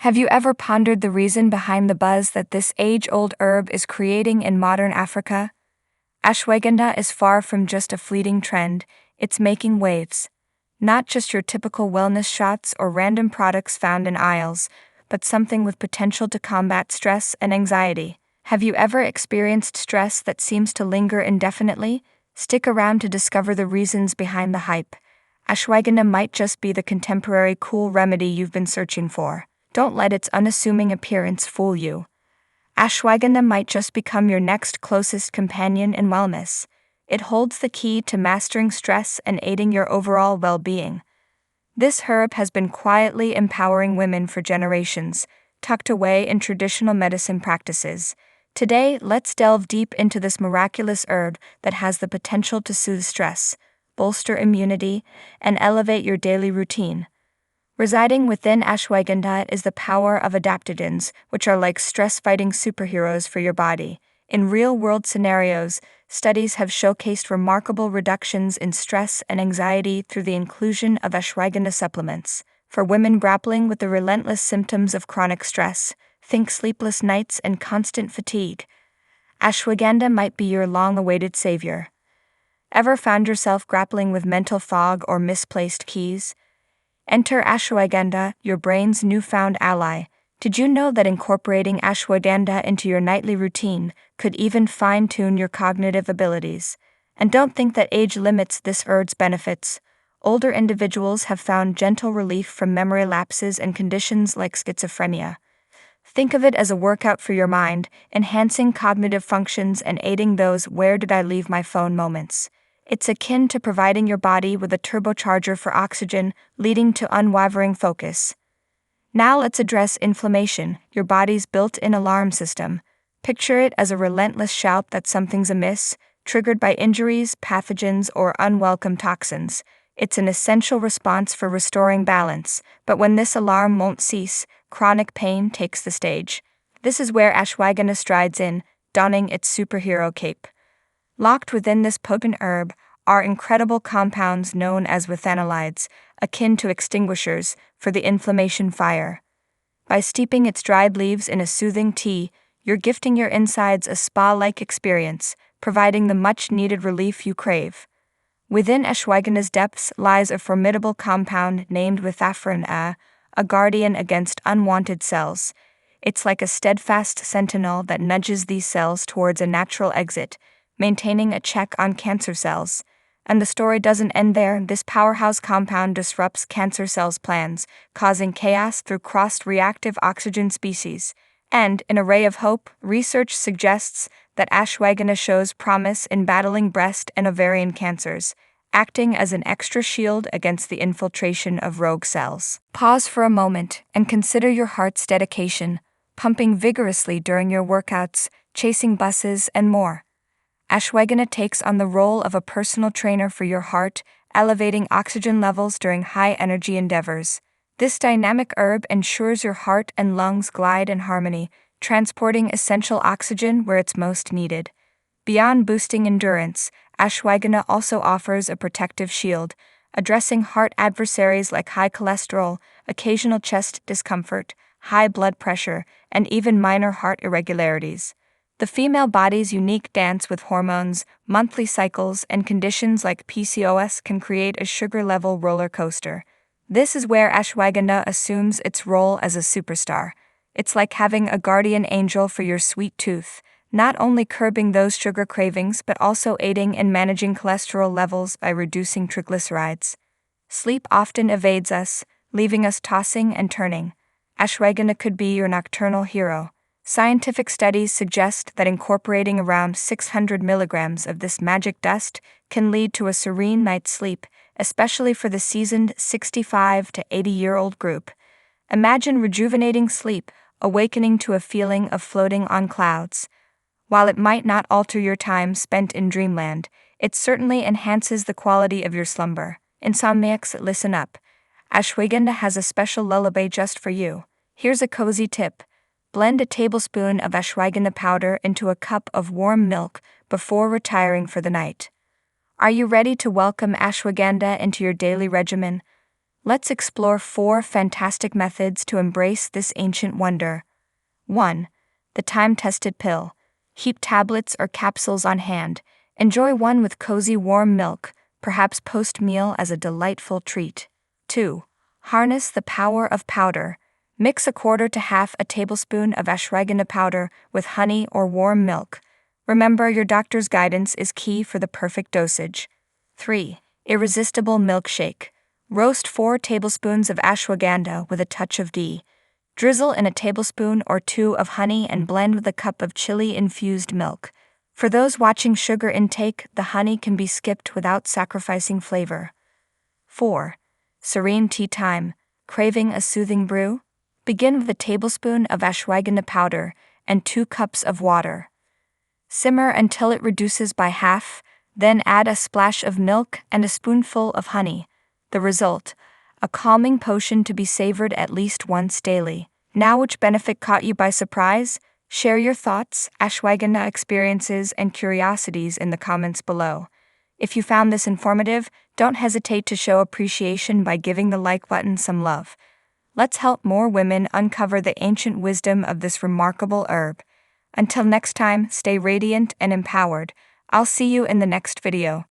Have you ever pondered the reason behind the buzz that this age-old herb is creating in modern Africa? Ashwagandha is far from just a fleeting trend, it's making waves. Not just your typical wellness shots or random products found in aisles, but something with potential to combat stress and anxiety. Have you ever experienced stress that seems to linger indefinitely? Stick around to discover the reasons behind the hype. Ashwagandha might just be the contemporary cool remedy you've been searching for. Don't let its unassuming appearance fool you. Ashwagandha might just become your next closest companion in wellness. It holds the key to mastering stress and aiding your overall well-being. This herb has been quietly empowering women for generations, tucked away in traditional medicine practices. Today, let's delve deep into this miraculous herb that has the potential to soothe stress, bolster immunity, and elevate your daily routine. Residing within ashwagandha is the power of adaptogens, which are like stress-fighting superheroes for your body. In real-world scenarios, studies have showcased remarkable reductions in stress and anxiety through the inclusion of ashwagandha supplements. For women grappling with the relentless symptoms of chronic stress, think sleepless nights and constant fatigue, ashwagandha might be your long-awaited savior. Ever found yourself grappling with mental fog or misplaced keys? Enter ashwagandha, your brain's newfound ally. Did you know that incorporating ashwagandha into your nightly routine could even fine-tune your cognitive abilities? And don't think that age limits this herb's benefits. Older individuals have found gentle relief from memory lapses and conditions like schizophrenia. Think of it as a workout for your mind, enhancing cognitive functions and aiding those "where did I leave my phone" moments. It's akin to providing your body with a turbocharger for oxygen, leading to unwavering focus. Now let's address inflammation, your body's built-in alarm system. Picture it as a relentless shout that something's amiss, triggered by injuries, pathogens, or unwelcome toxins. It's an essential response for restoring balance, but when this alarm won't cease, chronic pain takes the stage. This is where ashwagandha strides in, donning its superhero cape. Locked within this potent herb are incredible compounds known as withanolides, akin to extinguishers for the inflammation fire. By steeping its dried leaves in a soothing tea, you're gifting your insides a spa-like experience, providing the much-needed relief you crave. Within ashwagandha's depths lies a formidable compound named withafran a guardian against unwanted cells. It's like a steadfast sentinel that nudges these cells towards a natural exit, maintaining a check on cancer cells. And the story doesn't end there. This powerhouse compound disrupts cancer cells' plans, causing chaos through cross-reactive oxygen species. And, in a ray of hope, research suggests that ashwagandha shows promise in battling breast and ovarian cancers, acting as an extra shield against the infiltration of rogue cells. Pause for a moment and consider your heart's dedication, pumping vigorously during your workouts, chasing buses, and more. Ashwagandha takes on the role of a personal trainer for your heart, elevating oxygen levels during high-energy endeavors. This dynamic herb ensures your heart and lungs glide in harmony, transporting essential oxygen where it's most needed. Beyond boosting endurance, ashwagandha also offers a protective shield, addressing heart adversaries like high cholesterol, occasional chest discomfort, high blood pressure, and even minor heart irregularities. The female body's unique dance with hormones, monthly cycles, and conditions like PCOS can create a sugar-level roller coaster. This is where ashwagandha assumes its role as a superstar. It's like having a guardian angel for your sweet tooth, not only curbing those sugar cravings but also aiding in managing cholesterol levels by reducing triglycerides. Sleep often evades us, leaving us tossing and turning. Ashwagandha could be your nocturnal hero. Scientific studies suggest that incorporating around 600 milligrams of this magic dust can lead to a serene night's sleep, especially for the seasoned 65 to 80-year-old group. Imagine rejuvenating sleep, awakening to a feeling of floating on clouds. While it might not alter your time spent in dreamland, it certainly enhances the quality of your slumber. Insomniacs, listen up. Ashwagandha has a special lullaby just for you. Here's a cozy tip. Blend a tablespoon of ashwagandha powder into a cup of warm milk before retiring for the night. Are you ready to welcome ashwagandha into your daily regimen? Let's explore 4 fantastic methods to embrace this ancient wonder. 1. The time-tested pill. Keep tablets or capsules on hand. Enjoy one with cozy warm milk, perhaps post-meal as a delightful treat. 2. Harness the power of powder. Mix 1/4 to half a tablespoon of ashwagandha powder with honey or warm milk. Remember, your doctor's guidance is key for the perfect dosage. 3. Irresistible milkshake. Roast 4 tablespoons of ashwagandha with a touch of ghee. Drizzle in a tablespoon or 2 of honey and blend with a cup of chili-infused milk. For those watching sugar intake, the honey can be skipped without sacrificing flavor. 4. Serene tea time. Craving a soothing brew? Begin with a tablespoon of ashwagandha powder and 2 cups of water. Simmer until it reduces by half, then add a splash of milk and a spoonful of honey. The result: a calming potion to be savored at least once daily. Now, which benefit caught you by surprise? Share your thoughts, ashwagandha experiences, and curiosities in the comments below. If you found this informative, don't hesitate to show appreciation by giving the like button some love. Let's help more women uncover the ancient wisdom of this remarkable herb. Until next time, stay radiant and empowered. I'll see you in the next video.